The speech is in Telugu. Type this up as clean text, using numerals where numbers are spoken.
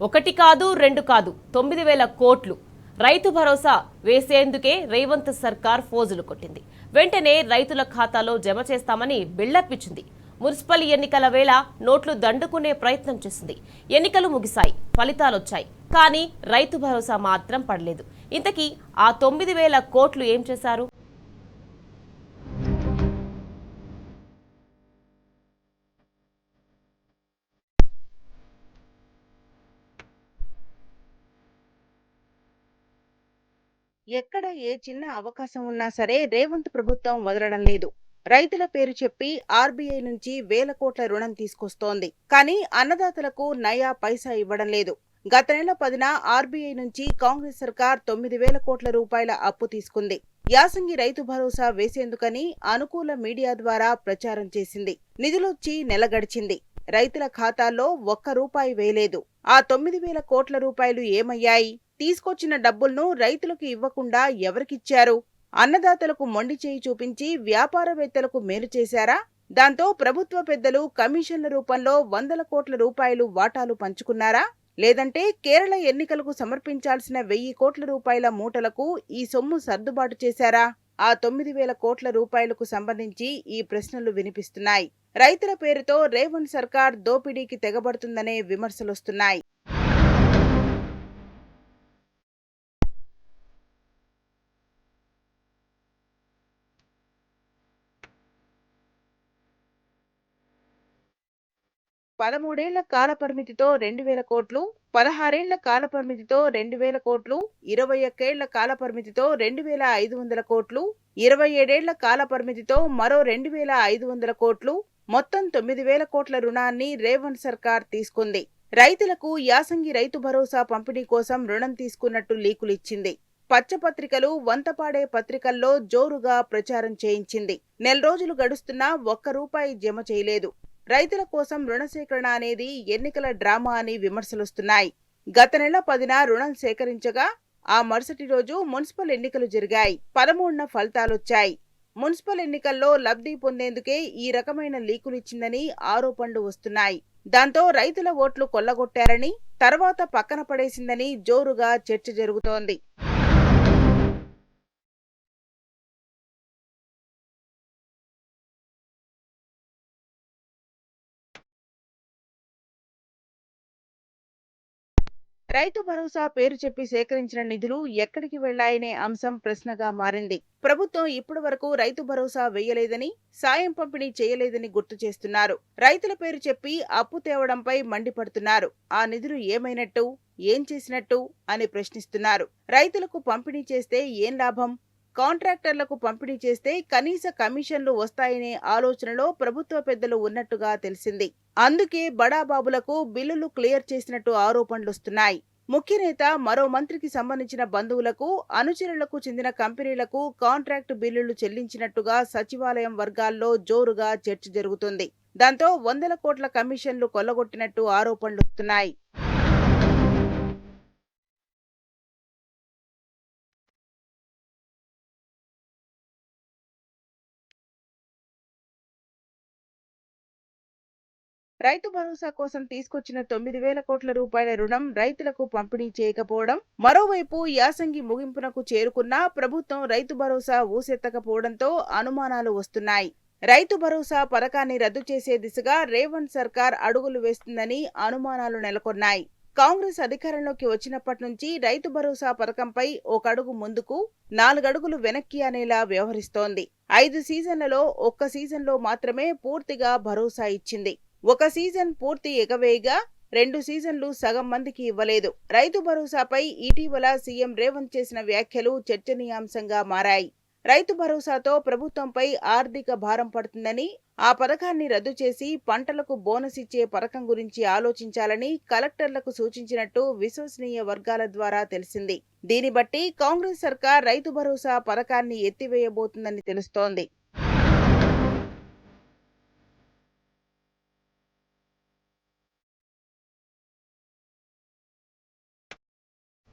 ఒకటి కాదు రెండు కాదు 9,000 కోట్లు రైతు భరోసా వేసేందుకే రేవంత్ సర్కార్ ఫోజులు కొట్టింది. వెంటనే రైతుల ఖాతాలో జమ చేస్తామని బిల్డప్ ఇచ్చింది. మున్సిపల్ ఎన్నికల వేళ నోట్లు దండుకునే ప్రయత్నం చేసింది. ఎన్నికలు ముగిశాయి, ఫలితాలొచ్చాయి, కానీ రైతు భరోసా మాత్రం పడలేదు. ఇంతకీ ఆ 9,000 కోట్లు ఏం చేశారు? ఎక్కడ ఏ చిన్న అవకాశం ఉన్నా సరే రేవంత్ ప్రభుత్వం వదలడం లేదు. రైతుల పేరు చెప్పి ఆర్బీఐ నుంచి వేల కోట్ల రుణం తీసుకొస్తోంది. కానీ అన్నదాతలకు నయా పైసా ఇవ్వడం లేదు. గత నెల 10న ఆర్బీఐ నుంచి కాంగ్రెస్ సర్కార్ 9,000 కోట్ల రూపాయల అప్పు తీసుకుంది. యాసంగి రైతు భరోసా వేసేందుకని అనుకూల మీడియా ద్వారా ప్రచారం చేసింది. నిధులొచ్చి నెల గడిచింది. రైతుల ఖాతాల్లో ఒక్క రూపాయి వేయలేదు. ఆ 9,000 కోట్ల రూపాయలు ఏమయ్యాయి? తీసుకొచ్చిన డబ్బులను రైతులకు ఇవ్వకుండా ఎవరికిచ్చారు? అన్నదాతలకు మొండి చేయి చూపించి వ్యాపారవేత్తలకు మేలు చేశారా? దాంతో ప్రభుత్వ పెద్దలు కమిషన్ల రూపంలో వందల కోట్ల రూపాయలు వాటాలు పంచుకున్నారా? లేదంటే కేరళ ఎన్నికలకు సమర్పించాల్సిన 1,000 కోట్ల రూపాయల మూటలకు ఈ సొమ్ము సర్దుబాటు చేశారా? ఆ 9,000 కోట్ల రూపాయలకు సంబంధించి ఈ ప్రశ్నలు వినిపిస్తున్నాయి. రైతుల పేరుతో రేవంత్ సర్కార్ దోపిడీకి తెగబడుతుందనే విమర్శలొస్తున్నాయి. పదమూడేళ్ల కాల పరిమితితో 2,000 కోట్లు, 16 కాల పరిమితితో 2,000 కోట్లు, 21 కాల పరిమితితో 2,500 కోట్లు, 27 కాల పరిమితితో మరో 2,500 కోట్లు, మొత్తం 9,000 కోట్ల రుణాన్ని రేవంత్ సర్కార్ తీసుకుంది. రైతులకు యాసంగి రైతు భరోసా పంపిణీ కోసం రుణం తీసుకున్నట్టు లీకులిచ్చింది. పచ్చపత్రికలు, వంతపాడే పత్రికల్లో జోరుగా ప్రచారం చేయించింది. నెల రోజులు గడుస్తున్నా ఒక్క రూపాయి జమ చేయలేదు. రైతుల కోసం రుణ సేకరణ అనేది ఎన్నికల డ్రామా అని విమర్శలొస్తున్నాయి. గత నెల 10న రుణం సేకరించగా ఆ మరుసటి రోజు మున్సిపల్ ఎన్నికలు జరిగాయి. 13న ఫలితాలొచ్చాయి. మున్సిపల్ ఎన్నికల్లో లబ్ధి పొందేందుకే ఈ రకమైన లీకులిచ్చిందని ఆరోపణలు వస్తున్నాయి. దాంతో రైతుల ఓట్లు కొల్లగొట్టారని, తర్వాత పక్కన పడేసిందని జోరుగా చర్చ జరుగుతోంది. రైతు భరోసా పేరు చెప్పి సేకరించిన నిధులు ఎక్కడికి వెళ్లాయనే అంశం ప్రశ్నగా మారింది. ప్రభుత్వం ఇప్పటి వరకు రైతు భరోసా వేయలేదని, సాయం పంపిణీ చేయలేదని గుర్తు చేస్తున్నారు. రైతుల పేరు చెప్పి అప్పు తేవడంపై మండిపడుతున్నారు. ఆ నిధులు ఏమైనట్టు, ఏం చేసినట్టు అని ప్రశ్నిస్తున్నారు. రైతులకు పంపిణీ చేస్తే ఏం లాభం? కాంట్రాక్టర్లకు పంపిణీ చేస్తే కనీస కమిషన్లు వస్తాయనే ఆలోచనలో ప్రభుత్వ పెద్దలు ఉన్నట్టుగా తెలిసింది. అందుకే బడాబాబులకు బిల్లులు క్లియర్ చేసినట్టు ఆరోపణలొస్తున్నాయి. ముఖ్య నేత, మరో మంత్రికి సంబంధించిన బంధువులకు, అనుచరులకు చెందిన కంపెనీలకు కాంట్రాక్టు బిల్లులు చెల్లించినట్టుగా సచివాలయం వర్గాల్లో జోరుగా చర్చ జరుగుతుంది. దాంతో వందల కోట్ల కమిషన్లు కొల్లగొట్టినట్టు ఆరోపణలొస్తున్నాయి. రైతు భరోసా కోసం తీసుకొచ్చిన 9,000 కోట్ల రూపాయల రుణం రైతులకు పంపిణీ చేయకపోవడం, మరోవైపు యాసంగి ముగింపునకు చేరుకున్నా ప్రభుత్వం రైతు భరోసా ఊసెత్తకపోవడంతో అనుమానాలు వస్తున్నాయి. రైతు భరోసా పథకాన్ని రద్దు చేసే దిశగా రేవంత్ సర్కార్ అడుగులు వేస్తుందని అనుమానాలు నెలకొన్నాయి. కాంగ్రెస్ అధికారంలోకి వచ్చినప్పటి నుంచి రైతు భరోసా పథకంపై ఒక అడుగు ముందుకు, 4 అడుగులు వెనక్కి అనేలా వ్యవహరిస్తోంది. 5 సీజన్లలో ఒక్క సీజన్లో మాత్రమే పూర్తిగా భరోసా ఇచ్చింది. ఒక సీజన్ పూర్తి ఎగవేయగా 2 సీజన్లు సగం మందికి ఇవ్వలేదు. రైతు భరోసాపై ఇటీవల సీఎం రేవంత్ చేసిన వ్యాఖ్యలు చర్చనీయాంశంగా మారాయి. రైతు భరోసాతో ప్రభుత్వంపై ఆర్థిక భారం పడుతుందని, ఆ పథకాన్ని రద్దు చేసి పంటలకు బోనస్ ఇచ్చే పథకం గురించి ఆలోచించాలని కలెక్టర్లకు సూచించినట్టు విశ్వసనీయ వర్గాల ద్వారా తెలిసింది. దీన్ని బట్టి కాంగ్రెస్ సర్కార్ రైతు భరోసా పథకాన్ని ఎత్తివేయబోతుందని తెలుస్తోంది.